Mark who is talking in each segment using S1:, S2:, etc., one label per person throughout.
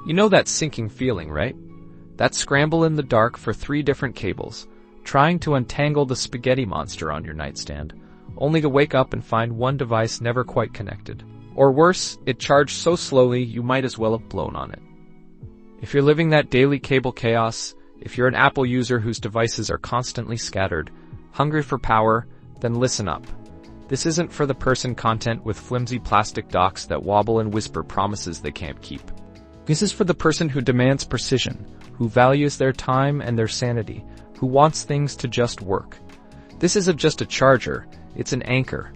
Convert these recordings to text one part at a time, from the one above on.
S1: You know that sinking feeling, right? That scramble in the dark for 3 different cables, trying to untangle the spaghetti monster on your nightstand, only to wake up and find one device never quite connected. Or worse, it charged so slowly you might as well have blown on it. If you're living that daily cable chaos, if you're an Apple user whose devices are constantly scattered, hungry for power, then listen up. This isn't for the person content with flimsy plastic docks that wobble and whisper promises they can't keep. This is for the person who demands precision, who values their time and their sanity, who wants things to just work. This isn't just a charger, it's an anchor.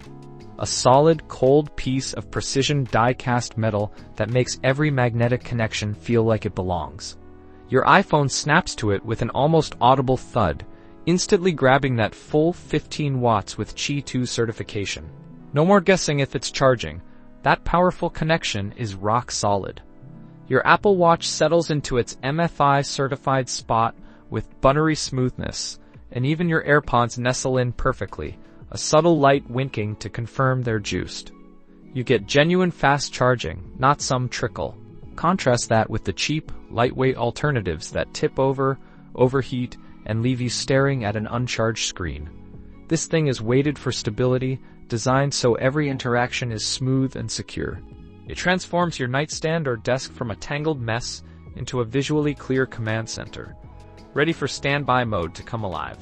S1: A solid, cold piece of precision die-cast metal that makes every magnetic connection feel like it belongs. Your iPhone snaps to it with an almost audible thud, instantly grabbing that full 15 watts with Qi 2 certification. No more guessing if it's charging. That powerful connection is rock solid. Your Apple Watch settles into its MFI certified spot with buttery smoothness, and even your AirPods nestle in perfectly, a subtle light winking to confirm they're juiced. You get genuine fast charging, not some trickle. Contrast that with the cheap, lightweight alternatives that tip over, overheat, and leave you staring at an uncharged screen. This thing is weighted for stability, designed so every interaction is smooth and secure. It transforms your nightstand or desk from a tangled mess into a visually clear command center, ready for standby mode to come alive.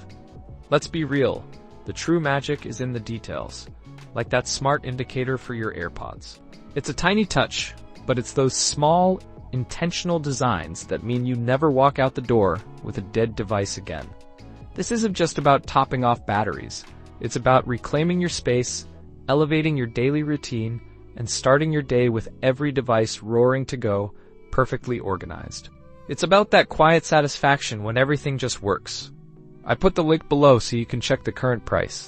S1: Let's be real, the true magic is in the details, like that smart indicator for your AirPods. It's a tiny touch, but it's those small, intentional designs that mean you never walk out the door with a dead device again. This isn't just about topping off batteries. It's about reclaiming your space, elevating your daily routine, and starting your day with every device roaring to go, perfectly organized. It's about that quiet satisfaction when everything just works. I put the link below so you can check the current price.